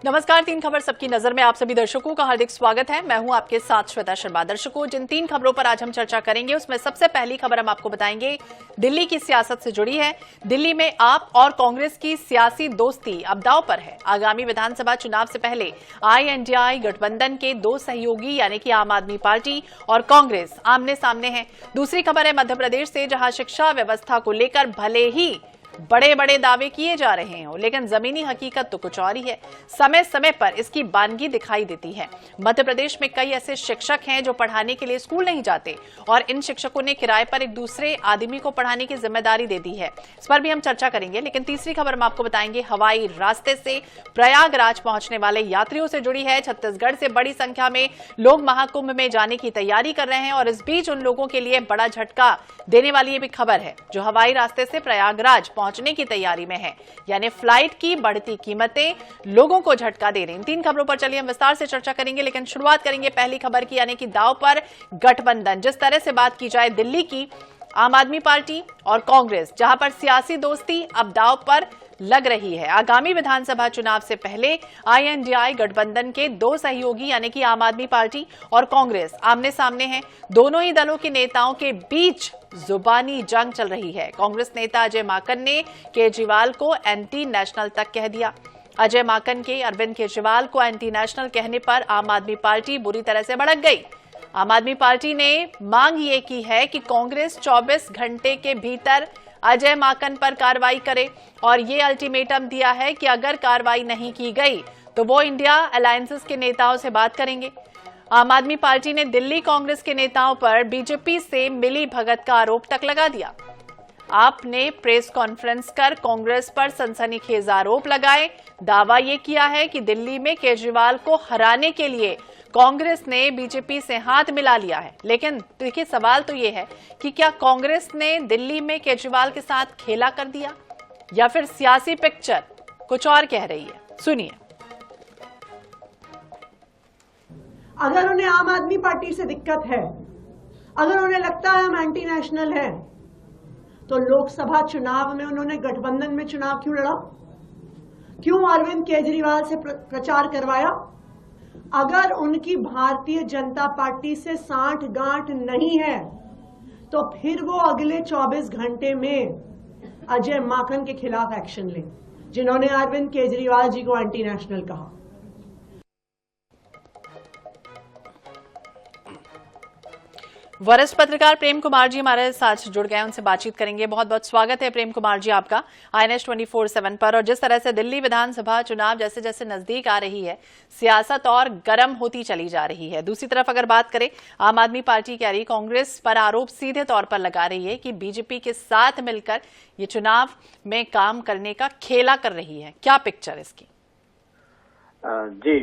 नमस्कार। तीन खबर सबकी नजर में आप सभी दर्शकों का हार्दिक स्वागत है। मैं हूं आपके साथ श्वेता शर्मा। दर्शकों, जिन तीन खबरों पर आज हम चर्चा करेंगे उसमें सबसे पहली खबर हम आपको बताएंगे दिल्ली की सियासत से जुड़ी है। दिल्ली में आप और कांग्रेस की सियासी दोस्ती अब दांव पर है। आगामी विधानसभा चुनाव से पहले INDI गठबंधन के दो सहयोगी यानी कि आम आदमी पार्टी और कांग्रेस आमने सामने हैं। दूसरी खबर है मध्य प्रदेश से, जहां शिक्षा व्यवस्था को लेकर भले ही बड़े बड़े दावे किए जा रहे हो लेकिन जमीनी हकीकत तो कुछ और ही है। समय समय पर इसकी बानगी दिखाई देती है। मध्य प्रदेश में कई ऐसे शिक्षक हैं जो पढ़ाने के लिए स्कूल नहीं जाते और इन शिक्षकों ने किराए पर एक दूसरे आदमी को पढ़ाने की जिम्मेदारी दे दी है। इस पर भी हम चर्चा करेंगे। लेकिन तीसरी खबर हम आपको बताएंगे हवाई रास्ते से प्रयागराज पहुंचने वाले यात्रियों से जुड़ी है। छत्तीसगढ़ से बड़ी संख्या में लोग महाकुंभ में जाने की तैयारी कर रहे हैं और इस बीच उन लोगों के लिए बड़ा झटका देने वाली ये भी खबर है जो हवाई रास्ते से प्रयागराज पहुंचने की तैयारी में है, यानी फ्लाइट की बढ़ती कीमतें लोगों को झटका दे रही। इन तीन खबरों पर चलिए हम विस्तार से चर्चा करेंगे। लेकिन शुरुआत करेंगे पहली खबर की, यानी कि दांव पर गठबंधन। जिस तरह से बात की जाए दिल्ली की, आम आदमी पार्टी और कांग्रेस, जहां पर सियासी दोस्ती अब दांव पर लग रही है। आगामी विधानसभा चुनाव से पहले INDI गठबंधन के दो सहयोगी यानी कि आम आदमी पार्टी और कांग्रेस आमने सामने हैं। दोनों ही दलों के नेताओं के बीच जुबानी जंग चल रही है। कांग्रेस नेता अजय माकन ने केजरीवाल को एंटी नेशनल तक कह दिया। अजय माकन के अरविंद केजरीवाल को एंटी नेशनल कहने पर आम आदमी पार्टी बुरी तरह से भड़क गई। आम आदमी पार्टी ने मांग ये की है कि कांग्रेस 24 घंटे के भीतर अजय माकन पर कार्रवाई करे और ये अल्टीमेटम दिया है कि अगर कार्रवाई नहीं की गई तो वो इंडिया अलायंसेस के नेताओं से बात करेंगे। आम आदमी पार्टी ने दिल्ली कांग्रेस के नेताओं पर बीजेपी से मिली भगत का आरोप तक लगा दिया। आपने प्रेस कॉन्फ्रेंस कर कांग्रेस पर सनसनीखेज आरोप लगाए। दावा यह किया है कि दिल्ली में केजरीवाल को हराने के लिए कांग्रेस ने बीजेपी से हाथ मिला लिया है। लेकिन देखिए, सवाल तो यह है कि क्या कांग्रेस ने दिल्ली में केजरीवाल के साथ खेला कर दिया या फिर सियासी पिक्चर कुछ और कह रही है। सुनिए। अगर उन्हें आम आदमी पार्टी से दिक्कत है, अगर उन्हें लगता है हम एंटी नेशनल हैं, तो लोकसभा चुनाव में उन्होंने गठबंधन में चुनाव क्यों लड़ा? क्यों अरविंद केजरीवाल से प्रचार करवाया? अगर उनकी भारतीय जनता पार्टी से सांठ गांठ नहीं है तो फिर वो अगले 24 घंटे में अजय माकन के खिलाफ एक्शन लें, जिन्होंने अरविंद केजरीवाल जी को एंटी नेशनल कहा। वरिष्ठ पत्रकार प्रेम कुमार जी हमारे साथ जुड़ गए, उनसे बातचीत करेंगे। बहुत बहुत स्वागत है प्रेम कुमार जी आपका INS 24/7 पर। और जिस तरह से दिल्ली विधानसभा चुनाव जैसे जैसे नजदीक आ रही है, सियासत और गर्म होती चली जा रही है। दूसरी तरफ अगर बात करें, आम आदमी पार्टी कह रही, कांग्रेस पर आरोप सीधे तौर पर लगा रही है कि बीजेपी के साथ मिलकर ये चुनाव में काम करने का खेला कर रही है। क्या पिक्चर इसकी? जी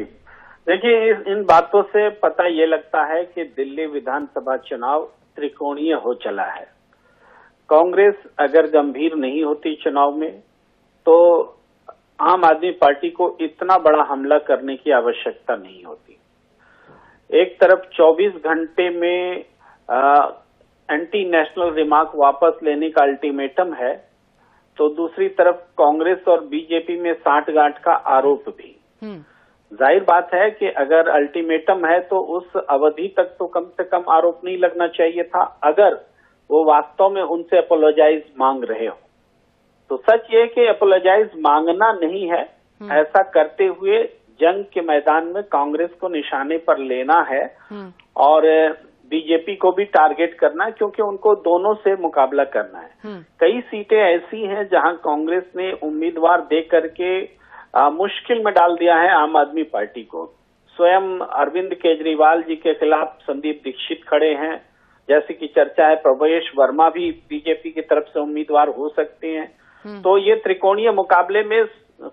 देखिए, इन बातों से पता ये लगता है कि दिल्ली विधानसभा चुनाव त्रिकोणीय हो चला है। कांग्रेस अगर गंभीर नहीं होती चुनाव में तो आम आदमी पार्टी को इतना बड़ा हमला करने की आवश्यकता नहीं होती। एक तरफ 24 घंटे में एंटी नेशनल रिमार्क वापस लेने का अल्टीमेटम है, तो दूसरी तरफ कांग्रेस और बीजेपी में साठगांठ का आरोप भी। जाहिर बात है कि अगर अल्टीमेटम है तो उस अवधि तक तो कम से कम आरोप नहीं लगना चाहिए था, अगर वो वास्तव में उनसे अपोलोजाइज मांग रहे हो। तो सच ये कि अपोलोजाइज मांगना नहीं है, ऐसा करते हुए जंग के मैदान में कांग्रेस को निशाने पर लेना है और बीजेपी को भी टारगेट करना है, क्योंकि उनको दोनों से मुकाबला करना है। कई सीटें ऐसी हैं जहां कांग्रेस ने उम्मीदवार दे करके मुश्किल में डाल दिया है आम आदमी पार्टी को। स्वयं अरविंद केजरीवाल जी के खिलाफ संदीप दीक्षित खड़े हैं, जैसे कि चर्चा है प्रवेश वर्मा भी बीजेपी की तरफ से उम्मीदवार हो सकते हैं। तो ये त्रिकोणीय मुकाबले में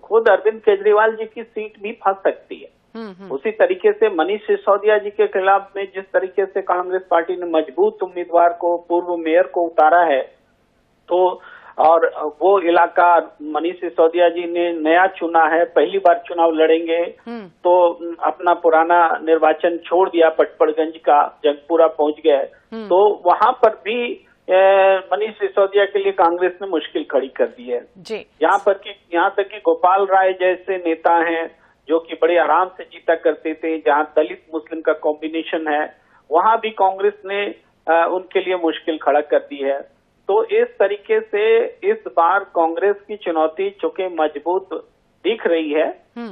खुद अरविंद केजरीवाल जी की सीट भी फंस सकती है। उसी तरीके से मनीष सिसोदिया जी के खिलाफ में जिस तरीके से कांग्रेस पार्टी ने मजबूत उम्मीदवार को, पूर्व मेयर को उतारा है, तो और वो इलाका मनीष सिसोदिया जी ने नया चुना है, पहली बार चुनाव लड़ेंगे, तो अपना पुराना निर्वाचन छोड़ दिया, पटपड़गंज का जंगपुरा पहुंच गए। तो वहां पर भी मनीष सिसोदिया के लिए कांग्रेस ने मुश्किल खड़ी कर दी है। यहाँ तक कि गोपाल राय जैसे नेता हैं जो कि बड़े आराम से जीता करते थे, जहां दलित मुस्लिम का कॉम्बिनेशन है, वहां भी कांग्रेस ने उनके लिए मुश्किल खड़ा कर दी है। तो इस तरीके से इस बार कांग्रेस की चुनौती चूंकि मजबूत दिख रही है,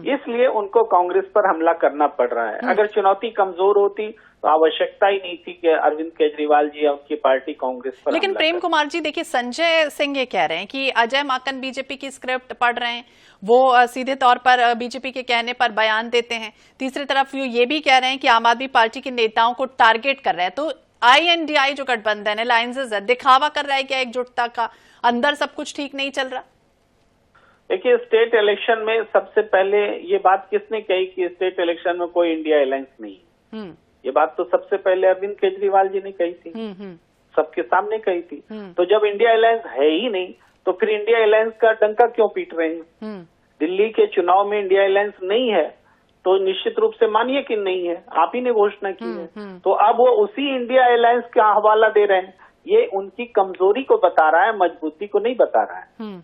इसलिए उनको कांग्रेस पर हमला करना पड़ रहा है। अगर चुनौती कमजोर होती तो आवश्यकता ही नहीं थी कि अरविंद केजरीवाल जी या उनकी पार्टी कांग्रेस पर। लेकिन प्रेम कुमार जी देखिए, संजय सिंह ये कह रहे हैं कि अजय माकन बीजेपी की स्क्रिप्ट पढ़ रहे हैं, वो सीधे तौर पर बीजेपी के कहने पर बयान देते हैं। तीसरी तरफ ये भी कह रहे हैं कि आम आदमी पार्टी के नेताओं को टारगेट कर रहे हैं। तो INDI जो गठबंधन है, अलायंसेस है, दिखावा कर रहा है क्या एकजुटता का? अंदर सब कुछ ठीक नहीं चल रहा? देखिए, स्टेट इलेक्शन में सबसे पहले ये बात किसने कही कि स्टेट इलेक्शन में कोई इंडिया अलायंस नहीं है? ये बात तो सबसे पहले अरविंद केजरीवाल जी ने कही थी, सबके सामने कही थी। तो जब इंडिया अलायंस है ही नहीं तो फिर इंडिया अलायंस का डंका क्यों पीट रहे हैं? दिल्ली के चुनाव में इंडिया अलायंस नहीं है तो निश्चित रूप से मानिए कि नहीं है, आप ही ने घोषणा की है। तो अब वो उसी इंडिया अलायंस का हवाला दे रहे हैं। ये उनकी कमजोरी को बता रहा है, मजबूती को नहीं बता रहा है।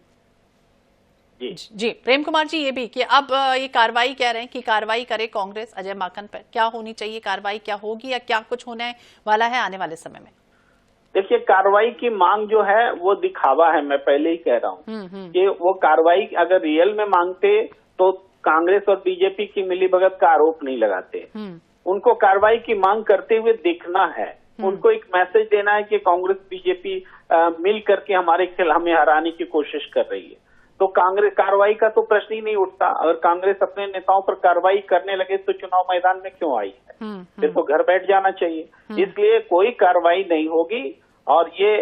जी प्रेम कुमार जी, ये भी कि अब ये कार्रवाई कह रहे हैं कि कार्रवाई करे कांग्रेस अजय माकन पर, क्या होनी चाहिए कार्रवाई, क्या होगी या क्या कुछ होने वाला है आने वाले समय में? देखिए, कार्रवाई की मांग जो है वो दिखावा है, मैं पहले ही कह रहा हूँ कि वो कार्रवाई अगर रियल में मांगते तो कांग्रेस और बीजेपी की मिलीभगत का आरोप नहीं लगाते। उनको कार्रवाई की मांग करते हुए दिखना है, उनको एक मैसेज देना है कि कांग्रेस बीजेपी मिल करके हमें हराने की कोशिश कर रही है। तो कांग्रेस कार्रवाई का तो प्रश्न ही नहीं उठता। अगर कांग्रेस अपने नेताओं पर कार्रवाई करने लगे तो चुनाव मैदान में क्यों आई है? फिर तो घर बैठ जाना चाहिए। इसलिए कोई कार्रवाई नहीं होगी और ये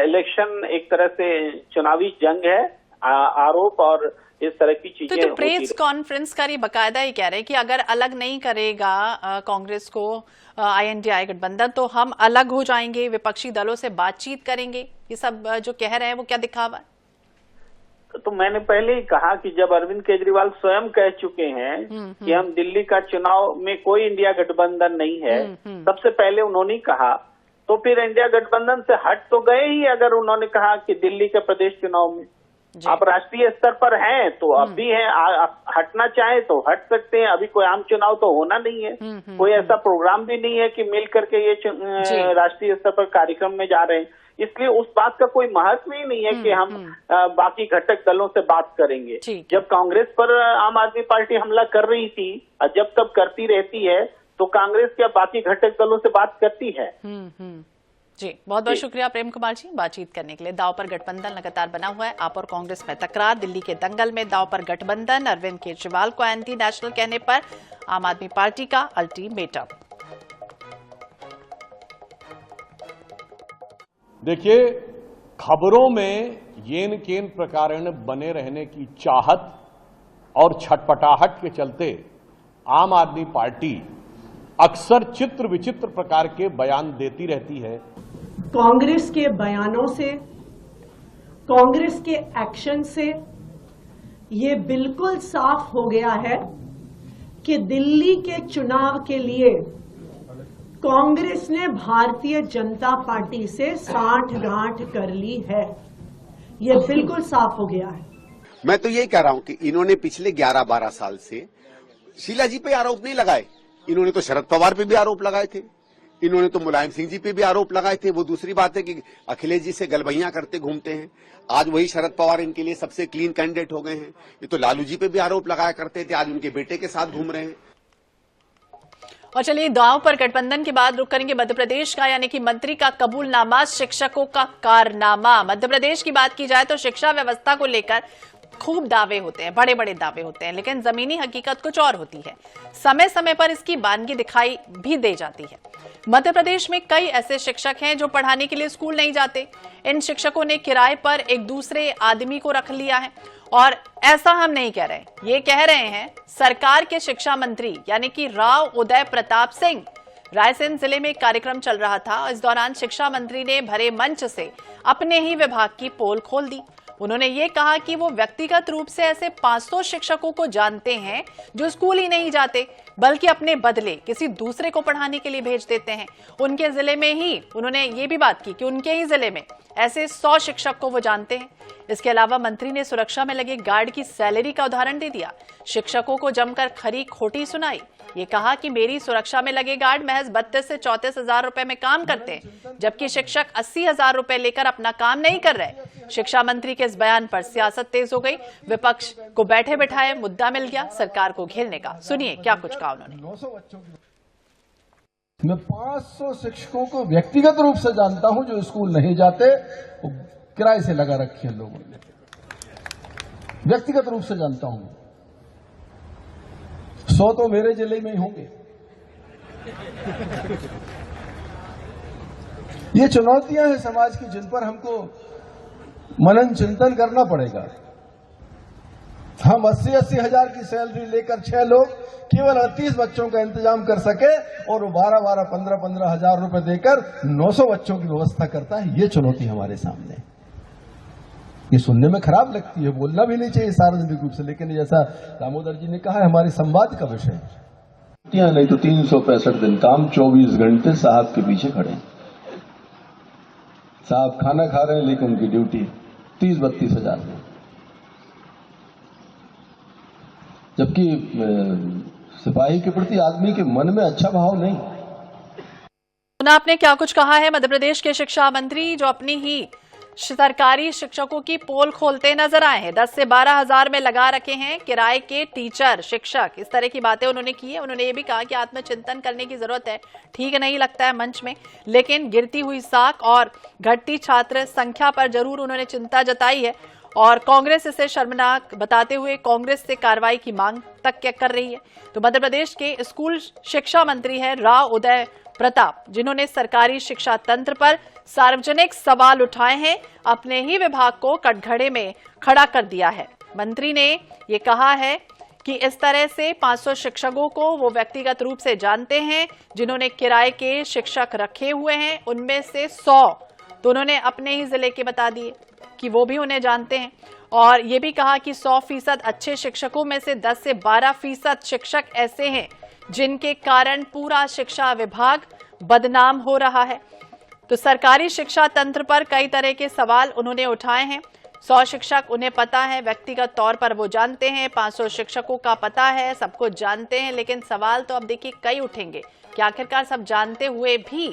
इलेक्शन एक तरह से चुनावी जंग है, आरोप और इस तरह की चीजें। तो प्रेस कॉन्फ्रेंस कर बाकायदा ही कह रहे हैं कि अगर अलग नहीं करेगा कांग्रेस को INDI गठबंधन तो हम अलग हो जाएंगे, विपक्षी दलों से बातचीत करेंगे। ये सब जो कह रहे हैं वो क्या दिखावा है? तो मैंने पहले ही कहा कि जब अरविंद केजरीवाल स्वयं कह चुके हैं कि हम दिल्ली का चुनाव में कोई इंडिया गठबंधन नहीं है, सबसे पहले उन्होंने कहा, तो फिर इंडिया गठबंधन से हट तो गए ही। अगर उन्होंने कहा कि दिल्ली के प्रदेश चुनाव में आप राष्ट्रीय स्तर पर हैं तो अब भी हैं, आप हटना चाहे तो हट सकते हैं। अभी कोई आम चुनाव तो होना नहीं है, कोई ऐसा प्रोग्राम भी नहीं है कि मिल करके ये राष्ट्रीय स्तर पर कार्यक्रम में जा रहे हैं। इसलिए उस बात का कोई महत्व ही नहीं है कि हम बाकी घटक दलों से बात करेंगे। जब कांग्रेस पर आम आदमी पार्टी हमला कर रही थी और जब तब करती रहती है तो कांग्रेस क्या बाकी घटक दलों से बात करती है? जी बहुत बहुत शुक्रिया प्रेम कुमार जी बातचीत करने के लिए। दांव पर गठबंधन लगातार बना हुआ है, आप और कांग्रेस में तकरार, दिल्ली के दंगल में दांव पर गठबंधन, अरविंद केजरीवाल को एंटी नेशनल कहने पर आम आदमी पार्टी का अल्टीमेटम। देखिए, खबरों में येन केन प्रकारण बने रहने की चाहत और छटपटाहट के चलते आम आदमी पार्टी अक्सर चित्र विचित्र प्रकार के बयान देती रहती है। कांग्रेस के बयानों से, कांग्रेस के एक्शन से ये बिल्कुल साफ हो गया है कि दिल्ली के चुनाव के लिए कांग्रेस ने भारतीय जनता पार्टी से सांठगांठ कर ली है। ये बिल्कुल साफ हो गया है। मैं तो यही कह रहा हूं कि इन्होंने पिछले 11-12 साल से शीला जी पे आरोप नहीं लगाए, इन्होंने तो शरद पवार पे भी आरोप लगाए थे, इन्होंने तो मुलायम सिंह जी पे भी आरोप लगाए थे। वो दूसरी बात है कि अखिलेश जी से गलबैयां करते घूमते हैं। आज वही शरद पवार इनके लिए सबसे क्लीन कैंडिडेट हो गए हैं। ये तो लालू जी पे भी आरोप लगाया करते थे, आज उनके बेटे के साथ घूम रहे हैं। और चलिए, दांव पर गठबंधन के बाद रुक करेंगे मध्य प्रदेश का, यानी कि मंत्री का कबूलनामा, शिक्षकों का कारनामा। मध्य प्रदेश की बात की जाए तो शिक्षा व्यवस्था को लेकर खूब दावे होते हैं, बड़े बड़े दावे होते हैं, लेकिन जमीनी हकीकत कुछ और होती है। समय समय पर इसकी बानगी दिखाई भी दे जाती है। मध्य प्रदेश में कई ऐसे शिक्षक हैं जो पढ़ाने के लिए स्कूल नहीं जाते। इन शिक्षकों ने किराए पर एक दूसरे आदमी को रख लिया है। और ऐसा हम नहीं कह रहे, ये कह रहे हैं सरकार के शिक्षा मंत्री यानी कि राव उदय प्रताप सिंह। रायसेन जिले में एक कार्यक्रम चल रहा था, इस दौरान शिक्षा मंत्री ने भरे मंच से अपने ही विभाग की पोल खोल दी। उन्होंने ये कहा कि वो व्यक्तिगत रूप से ऐसे 500 शिक्षकों को जानते हैं जो स्कूल ही नहीं जाते बल्कि अपने बदले किसी दूसरे को पढ़ाने के लिए भेज देते हैं। उनके जिले में ही उन्होंने ये भी बात की कि उनके ही जिले में ऐसे 100 शिक्षक को वो जानते हैं। इसके अलावा मंत्री ने सुरक्षा में लगे गार्ड की सैलरी का उदाहरण दे दिया। शिक्षकों को जमकर खरी खोटी सुनाई। ये कहा कि मेरी सुरक्षा में लगे गार्ड महज 32 से 34 हजार रुपए में काम करते हैं, जबकि शिक्षक 80 हजार रुपए लेकर अपना काम नहीं कर रहे। शिक्षा मंत्री के इस बयान पर सियासत तेज हो गई। विपक्ष को बैठे बिठाए मुद्दा मिल गया सरकार को घेरने का। सुनिए क्या कुछ कहा उन्होंने। मैं 500 शिक्षकों को व्यक्तिगत रूप से जानता हूं जो स्कूल नहीं जाते, वो किराए से लगा रखी है लोगों ने, व्यक्तिगत रूप से जानता हूं। 100 तो मेरे जिले में ही होंगे। ये चुनौतियां हैं समाज की जिन पर हमको मनन चिंतन करना पड़ेगा। हम 80-80 हजार की सैलरी लेकर 6 लोग केवल 38 बच्चों का इंतजाम कर सके और 12-12, 15-15 हजार रुपए देकर 900 बच्चों की व्यवस्था करता है। ये चुनौती हमारे सामने। ये सुनने में खराब लगती है, बोलना भी नहीं चाहिए सार्वजनिक रूप से, लेकिन जैसा दामोदर जी ने कहा है हमारे संवाद का विषय है। नहीं तो 365 दिन काम, 24 घंटे साहब के पीछे खड़े हैं। साहब खाना खा रहे हैं लेकिन उनकी ड्यूटी 30-32 हजार में, जबकि सिपाही के प्रति आदमी के मन में अच्छा भाव नहीं। आपने क्या कुछ कहा है मध्य प्रदेश के शिक्षा मंत्री, जो अपनी ही सरकारी शिक्षकों की पोल खोलते नजर आए हैं। 10 से 12 हजार में लगा रखे हैं किराए के टीचर, शिक्षक। इस तरह की बातें उन्होंने की है। उन्होंने ये भी कहा कि आत्मचिंतन करने की जरूरत है। ठीक नहीं लगता है मंच में, लेकिन गिरती हुई साख और घटती छात्र संख्या पर जरूर उन्होंने चिंता जताई है और कांग्रेस इसे शर्मनाक बताते हुए कांग्रेस से कार्रवाई की मांग तक कर रही है। तो मध्य प्रदेश के स्कूल शिक्षा मंत्री है राव उदय प्रताप, जिन्होंने सरकारी शिक्षा तंत्र पर सार्वजनिक सवाल उठाए हैं, अपने ही विभाग को कटघरे में खड़ा कर दिया है। मंत्री ने ये कहा है कि इस तरह से 500 शिक्षकों को वो व्यक्तिगत रूप से जानते हैं जिन्होंने किराए के शिक्षक रखे हुए हैं। उनमें से 100 तो उन्होंने अपने ही जिले के बता दिए कि वो भी उन्हें जानते हैं। और ये भी कहा कि 100% अच्छे शिक्षकों में से 10 से 12% शिक्षक ऐसे हैं जिनके कारण पूरा शिक्षा विभाग बदनाम हो रहा है। तो सरकारी शिक्षा तंत्र पर कई तरह के सवाल उन्होंने उठाए हैं। 100 शिक्षक उन्हें पता है, व्यक्तिगत तौर पर वो जानते हैं। 500 शिक्षकों का पता है, सब कुछ जानते हैं, लेकिन सवाल तो अब देखिए कई उठेंगे कि आखिरकार सब जानते हुए भी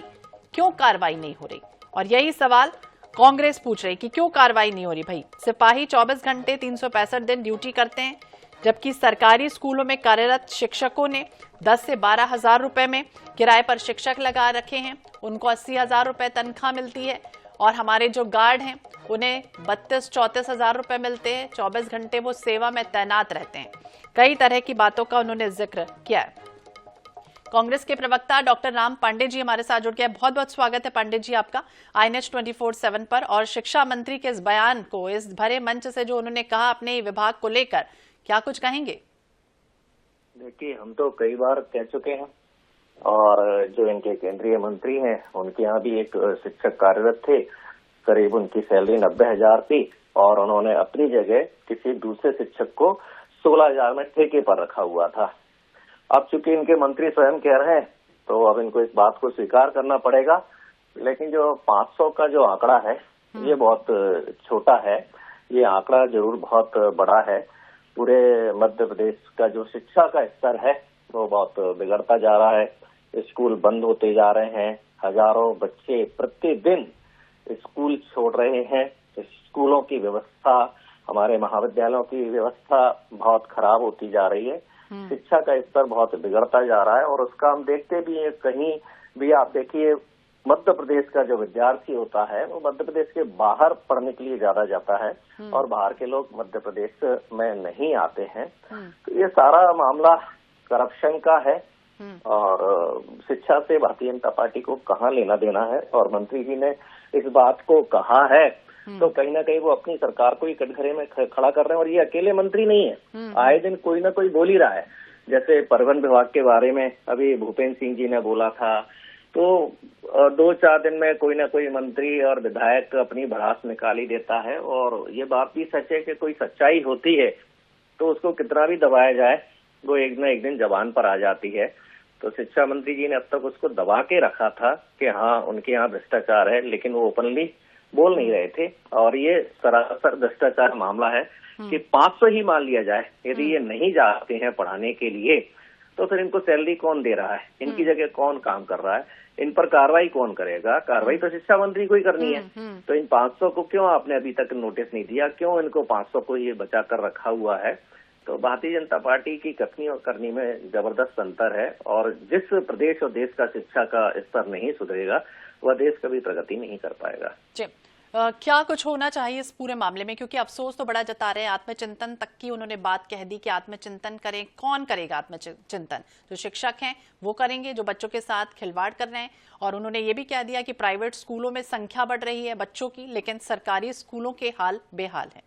क्यों कार्रवाई नहीं हो रही। और यही सवाल कांग्रेस पूछ रही कि क्यों कार्रवाई नहीं हो रही। भाई, सिपाही 24 घंटे 365 दिन ड्यूटी करते हैं, जबकि सरकारी स्कूलों में कार्यरत शिक्षकों ने 10 से 12 हजार रुपए में किराए पर शिक्षक लगा रखे हैं। उनको 80 हजार रुपए तनख्वाह मिलती है और हमारे जो गार्ड हैं उन्हें 32-34 हजार रुपए मिलते हैं। 24 घंटे वो सेवा में तैनात रहते हैं। कई तरह की बातों का उन्होंने जिक्र किया है। कांग्रेस के प्रवक्ता डॉक्टर राम पांडे जी हमारे साथ जुड़ गए। बहुत बहुत स्वागत है पांडे जी आपका INH 24/7 पर। और शिक्षा मंत्री के इस बयान को, इस भरे मंच से जो उन्होंने कहा अपने विभाग को लेकर, क्या कुछ कहेंगे? देखिए, हम तो कई बार कह चुके हैं और जो इनके केंद्रीय मंत्री हैं उनके यहाँ भी एक शिक्षक कार्यरत थे। करीब उनकी सैलरी 90 हजार थी और उन्होंने अपनी जगह किसी दूसरे शिक्षक को 16 हजार में ठेके पर रखा हुआ था। अब चूंकि इनके मंत्री स्वयं कह रहे हैं तो अब इनको इस बात को स्वीकार करना पड़ेगा। लेकिन जो 500 का जो आंकड़ा है ये बहुत छोटा है। ये आंकड़ा जरूर बहुत बड़ा है। पूरे मध्य प्रदेश का जो शिक्षा का स्तर है वो बहुत बिगड़ता जा रहा है। स्कूल बंद होते जा रहे हैं। हजारों बच्चे प्रतिदिन स्कूल छोड़ रहे हैं। स्कूलों की व्यवस्था, हमारे महाविद्यालयों की व्यवस्था बहुत खराब होती जा रही है। शिक्षा का स्तर बहुत बिगड़ता जा रहा है और उसका हम देखते भी हैं। कहीं भी आप देखिए, मध्य प्रदेश का जो विद्यार्थी होता है वो मध्य प्रदेश के बाहर पढ़ने के लिए ज्यादा जाता है और बाहर के लोग मध्य प्रदेश में नहीं आते हैं। तो ये सारा मामला करप्शन का है और शिक्षा से भारतीय जनता पार्टी को कहाँ लेना देना है। और मंत्री जी ने इस बात को कहा है तो कहीं ना कहीं वो अपनी सरकार को ही कटघरे में खड़ा कर रहे हैं। और ये अकेले मंत्री नहीं है, आए दिन कोई ना कोई बोल ही रहा है। जैसे परिवहन विभाग के बारे में अभी भूपेंद्र सिंह जी ने बोला था तो 2-4 दिन में कोई ना कोई मंत्री और विधायक अपनी भड़ास निकाल ही देता है। और ये बात भी सच है कि कोई सच्चाई होती है तो उसको कितना भी दबाया जाए वो एक न एक दिन जबान पर आ जाती है। तो शिक्षा मंत्री जी ने अब तक उसको दबा के रखा था कि हाँ उनके यहाँ भ्रष्टाचार है, लेकिन वो ओपनली बोल नहीं रहे थे। और ये सरासर भ्रष्टाचार मामला है कि 500 ही मान लिया जाए, यदि ये नहीं जाते हैं पढ़ाने के लिए तो फिर इनको सैलरी कौन दे रहा है, इनकी जगह कौन काम कर रहा है, इन पर कार्रवाई कौन करेगा? कार्रवाई तो शिक्षा मंत्री को ही करनी है। तो इन 500 को क्यों आपने अभी तक नोटिस नहीं दिया, क्यों इनको 500 को ये बचा कर रखा हुआ है? तो भारतीय जनता पार्टी की कथनी और करनी में जबरदस्त अंतर है। और जिस प्रदेश और देश का शिक्षा का स्तर नहीं सुधरेगा वह देश कभी प्रगति नहीं कर पाएगा। जी क्या कुछ होना चाहिए इस पूरे मामले में, क्योंकि अफसोस तो बड़ा जता रहे हैं, आत्मचिंतन तक की उन्होंने बात कह दी कि आत्मचिंतन करें। कौन करेगा आत्मचिंतन? जो शिक्षक हैं वो करेंगे जो बच्चों के साथ खिलवाड़ कर रहे हैं। और उन्होंने ये भी कह दिया कि प्राइवेट स्कूलों में संख्या बढ़ रही है बच्चों की, लेकिन सरकारी स्कूलों के हाल बेहाल है।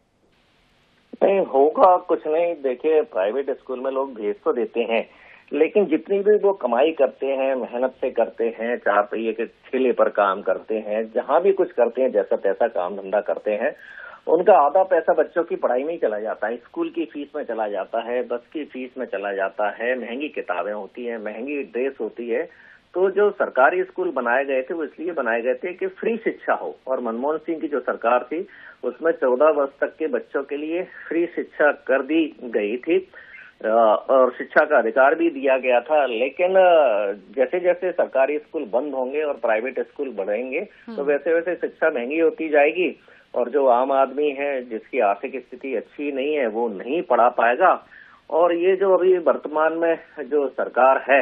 नहीं होगा कुछ नहीं। देखिए प्राइवेट स्कूल में लोग भेज तो देते हैं, लेकिन जितनी भी वो कमाई करते हैं, मेहनत से करते हैं, 4 पहिए के ठेले पर काम करते हैं, जहां भी कुछ करते हैं, जैसा तैसा काम धंधा करते हैं, उनका आधा पैसा बच्चों की पढ़ाई में ही चला जाता है, स्कूल की फीस में चला जाता है, बस की फीस में चला जाता है, महंगी किताबें होती हैं, महंगी ड्रेस होती है। तो जो सरकारी स्कूल बनाए गए थे वो इसलिए बनाए गए थे कि फ्री शिक्षा हो। और मनमोहन सिंह की जो सरकार थी उसमें 14 वर्ष तक के बच्चों के लिए फ्री शिक्षा कर दी गई थी और शिक्षा का अधिकार भी दिया गया था। लेकिन जैसे जैसे सरकारी स्कूल बंद होंगे और प्राइवेट स्कूल बढ़ेंगे तो वैसे वैसे शिक्षा महंगी होती जाएगी और जो आम आदमी है जिसकी आर्थिक स्थिति अच्छी नहीं है वो नहीं पढ़ा पाएगा। और ये जो अभी वर्तमान में जो सरकार है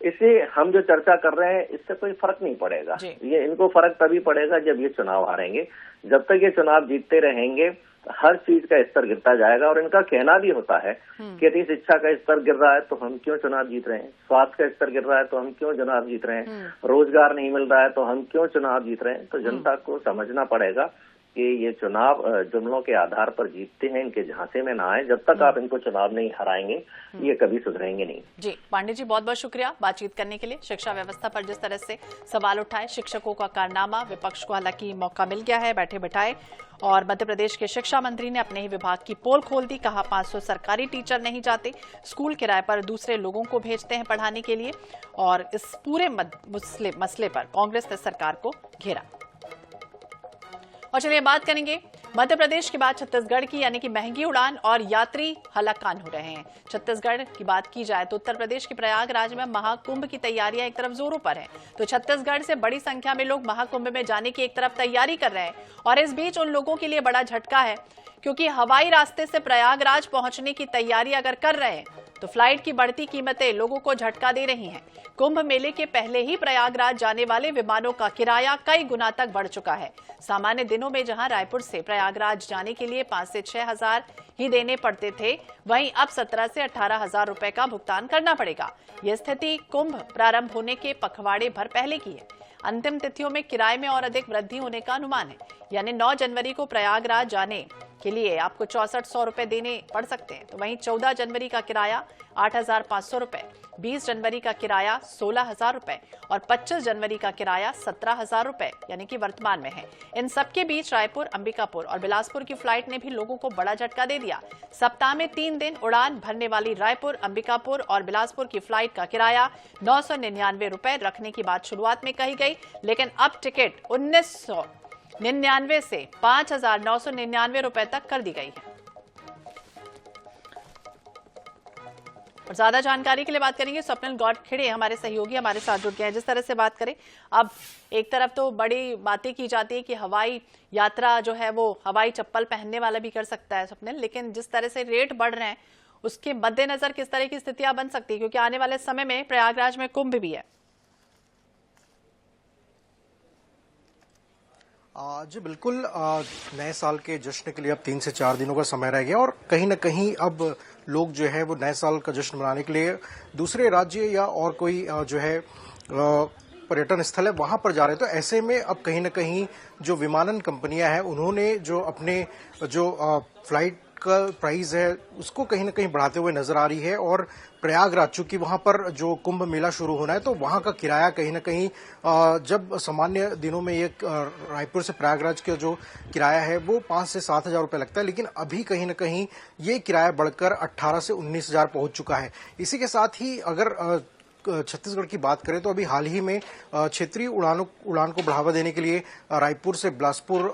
इसे हम जो चर्चा कर रहे हैं इससे कोई फर्क नहीं पड़ेगा। ये इनको फर्क तभी पड़ेगा जब ये चुनाव हारेंगे। जब तक ये चुनाव जीतते रहेंगे हर चीज का स्तर गिरता जाएगा। और इनका कहना भी होता है कि यदि शिक्षा का स्तर गिर रहा है तो हम क्यों चुनाव जीत रहे हैं, स्वास्थ्य का स्तर गिर रहा है तो हम क्यों चुनाव जीत रहे हैं, रोजगार नहीं मिल रहा है तो हम क्यों चुनाव जीत रहे हैं। तो जनता को समझना पड़ेगा कि ये चुनाव जुमलों के आधार पर जीतते हैं, इनके झांसे में ना आए। जब तक आप इनको चुनाव नहीं हराएंगे ये कभी सुधरेंगे नहीं। जी पांडे जी बहुत बहुत शुक्रिया बातचीत करने के लिए। शिक्षा व्यवस्था पर जिस तरह से सवाल उठाए, शिक्षकों का कारनामा, विपक्ष को हालांकि मौका मिल गया है बैठे बैठाए। और मध्य प्रदेश के शिक्षा मंत्री ने अपने ही विभाग की पोल खोल दी, कहा 500 सरकारी टीचर नहीं जाते, स्कूल किराए पर दूसरे लोगों को भेजते हैं पढ़ाने के लिए। और इस पूरे मसले पर कांग्रेस ने सरकार को घेरा। और चलिए बात करेंगे मध्य प्रदेश के बाद छत्तीसगढ़ की, यानी कि महंगी उड़ान और यात्री हलाकान हो रहे हैं। छत्तीसगढ़ की बात की जाए तो उत्तर प्रदेश के प्रयागराज में महाकुंभ की तैयारियां एक तरफ जोरों पर हैं, तो छत्तीसगढ़ से बड़ी संख्या में लोग महाकुंभ में जाने की एक तरफ तैयारी कर रहे हैं। और इस बीच उन लोगों के लिए बड़ा झटका है, क्योंकि हवाई रास्ते से प्रयागराज पहुंचने की तैयारी अगर कर रहे हैं तो फ्लाइट की बढ़ती कीमतें लोगों को झटका दे रही हैं। कुंभ मेले के पहले ही प्रयागराज जाने वाले विमानों का किराया कई गुना तक बढ़ चुका है। सामान्य दिनों में जहां रायपुर से प्रयागराज जाने के लिए 5 से 6 हजार ही देने पड़ते थे, वहीं अब 17 से 18 हजार रुपए का भुगतान करना पड़ेगा। यह स्थिति कुंभ प्रारंभ होने के पखवाड़े भर पहले की है। अंतिम तिथियों में किराए में और अधिक वृद्धि होने का अनुमान है, यानी 9 जनवरी को प्रयागराज जाने के लिए आपको 6400 रुपए देने पड़ सकते हैं। तो वहीं 14 जनवरी का किराया 8500 रुपए, 20 जनवरी का किराया 16000 रुपए और 25 जनवरी का किराया 17000 रुपए, यानी कि वर्तमान में है। इन सबके बीच रायपुर, अंबिकापुर और बिलासपुर की फ्लाइट ने भी लोगों को बड़ा झटका दे दिया। सप्ताह में 3 दिन उड़ान भरने वाली रायपुर, अंबिकापुर और बिलासपुर की फ्लाइट का किराया 999 रुपए रखने की बात शुरुआत में कही गई, लेकिन अब टिकट 1999 से 5999 रुपए तक कर दी गई है। और ज्यादा जानकारी के लिए बात करेंगे स्वप्निल गौडखेड़े हमारे सहयोगी हमारे साथ जुड़ गए हैं। जिस तरह से बात करें, अब एक तरफ तो बड़ी बातें की जाती है कि हवाई यात्रा जो है वो हवाई चप्पल पहनने वाला भी कर सकता है स्वप्निल, लेकिन जिस तरह से रेट बढ़ रहे हैं उसके मद्देनजर किस तरह की स्थितियां बन सकती है, क्योंकि आने वाले समय में प्रयागराज में कुंभ भी है। जी बिल्कुल, नए साल के जश्न के लिए अब 3 से 4 दिनों का समय रह गया और कहीं न कहीं अब लोग जो है वो नए साल का जश्न मनाने के लिए दूसरे राज्य या और कोई जो है पर्यटन स्थल है वहां पर जा रहे हैं। तो ऐसे में अब कहीं न कहीं जो विमानन कंपनियां हैं उन्होंने जो अपने जो फ्लाइट का प्राइस है उसको कहीं ना कहीं बढ़ाते हुए नजर आ रही है। और प्रयागराज, चूंकि वहां पर जो कुंभ मेला शुरू होना है, तो वहां का किराया कहीं ना कहीं जब सामान्य दिनों में ये रायपुर से प्रयागराज का जो किराया है वो 5 से 7 हजार रुपये लगता है, लेकिन अभी कहीं ना कहीं ये किराया बढ़कर 18 से 19 हजार पहुंच चुका है। इसी के साथ ही अगर छत्तीसगढ़ की बात करें तो अभी हाल ही में क्षेत्रीय उड़ान को बढ़ावा देने के लिए रायपुर से बिलासपुर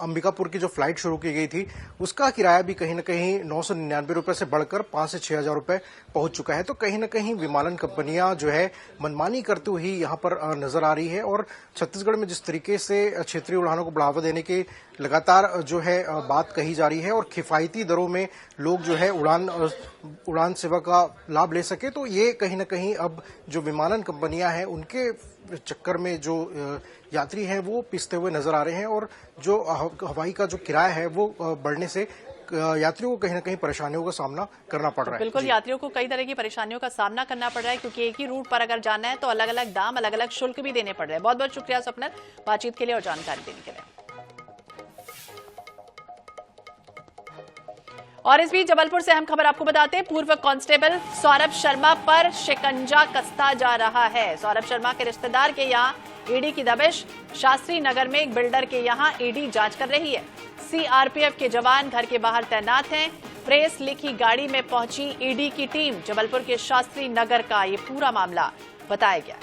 अंबिकापुर की जो फ्लाइट शुरू की गई थी उसका किराया भी कहीं न कहीं 999 रुपए से बढ़कर 5 से 6 हजार रुपए पहुंच चुका है। तो कहीं न कहीं विमानन कंपनियां जो है मनमानी करते हुए यहां पर नजर आ रही है। और छत्तीसगढ़ में जिस तरीके से क्षेत्रीय उड़ानों को बढ़ावा देने के लगातार जो है बात कही जा रही है और किफायती दरों में लोग जो है उड़ान सेवा का लाभ ले सके, तो ये कहीं न कहीं अब जो विमानन कंपनियां हैं उनके चक्कर में जो यात्री हैं वो पिसते हुए नजर आ रहे हैं। और जो हवाई का जो किराया है वो बढ़ने से यात्रियों को कहीं ना कहीं परेशानियों का सामना करना पड़ रहा है। बिल्कुल, यात्रियों को कई तरह की परेशानियों का सामना करना पड़ रहा है, क्योंकि एक ही रूट पर अगर जाना है तो अलग अलग दाम, अलग अलग शुल्क भी देने पड़ रहे हैं। बहुत बहुत शुक्रिया स्वप्नल बातचीत के लिए और जानकारी देने के लिए। और इस बीच जबलपुर से अहम खबर आपको बताते हैं, पूर्व कांस्टेबल सौरभ शर्मा पर शिकंजा कसता जा रहा है। सौरभ शर्मा के रिश्तेदार के यहां ईडी की दबिश, शास्त्री नगर में एक बिल्डर के यहां ईडी जांच कर रही है। सीआरपीएफ के जवान घर के बाहर तैनात हैं। प्रेस लिखी गाड़ी में पहुंची ईडी की टीम। जबलपुर के शास्त्री नगर का ये पूरा मामला बताया गया।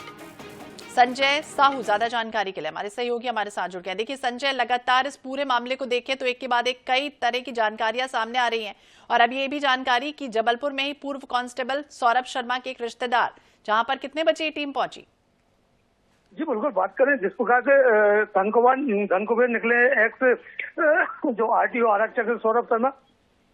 संजय साहू ज्यादा जानकारी के लिए हमारे सहयोगी हमारे साथ जुड़ गए। देखिए संजय, लगातार इस पूरे मामले को देखें तो एक के बाद एक कई तरह की जानकारियां सामने आ रही हैं, और अब ये भी जानकारी कि जबलपुर में ही पूर्व कांस्टेबल सौरभ शर्मा के एक रिश्तेदार, जहां पर कितने बजे ये टीम पहुंची? जी बिल्कुल, बात करें जिस प्रकार से धनकुबेर निकले एक्स जो आरटीओ आरक्षक सौरभ शर्मा,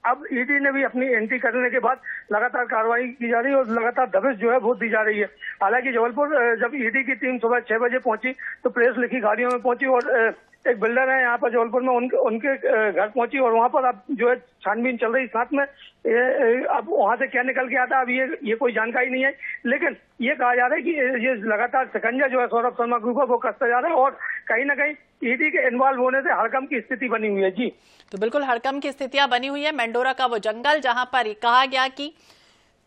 अब ईडी ने भी अपनी एंट्री करने के बाद लगातार कार्रवाई की जा रही है और लगातार दबिश जो है वो दी जा रही है। हालांकि जबलपुर जब ईडी की टीम सुबह 6 बजे पहुंची तो प्रेस लिखी गाड़ियों में पहुंची और एक बिल्डर है यहाँ पर जबलपुर में उनके घर पहुंची और वहां पर अब जो है छानबीन चल रही। साथ में अब वहां से क्या निकल के आता है अब ये कोई जानकारी नहीं है, लेकिन ये कहा जा रहा है कि ये लगातार शिकंजा जो है सौरभ शर्मा के ऊपर वो कसता जा रहा है और कहीं ना कहीं ईडी के इन्वॉल्व होने से हड़कंप की स्थिति बनी हुई है। जी तो बिल्कुल हड़कंप की स्थितियां बनी हुई है। मेंडोरा का वो जंगल जहां पर कहा गया कि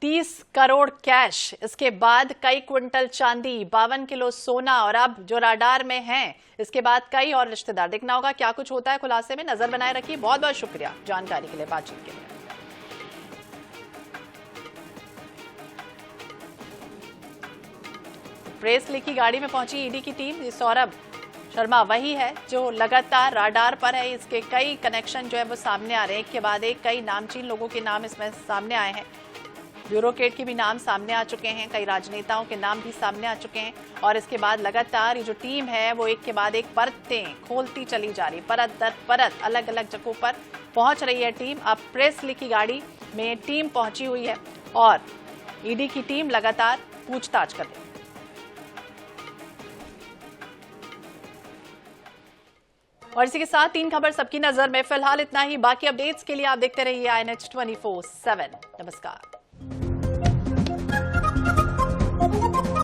30 करोड़ कैश, इसके बाद कई क्विंटल चांदी, 52 किलो सोना, और अब जो राडार में हैं इसके बाद कई और रिश्तेदार। देखना होगा क्या कुछ होता है। खुलासे में नजर बनाए रखिए। बहुत बहुत शुक्रिया जानकारी के लिए, बातचीत के लिए। प्रेस लिखी गाड़ी में पहुंची ईडी की टीम। सौरभ शर्मा वही है जो लगातार राडार पर है। इसके कई कनेक्शन जो है वो सामने आ रहे हैं, एक के बाद एक। कई नामचीन लोगों के नाम इसमें सामने आए हैं। ब्यूरोक्रेट के भी नाम सामने आ चुके हैं, कई राजनेताओं के नाम भी सामने आ चुके हैं। और इसके बाद लगातार ये जो टीम है वो एक के बाद एक परतें खोलती चली जा रही, परत दर परत अलग अलग जगहों पर पहुंच रही है टीम। अब प्रेस लिखी गाड़ी में टीम पहुंची हुई है और ईडी की टीम लगातार पूछताछ कर रही है। और इसी के साथ 3 खबर सबकी नजर में फिलहाल इतना ही। बाकी अपडेट्स के लिए आप देखते रहिए INH 24/7। नमस्कार।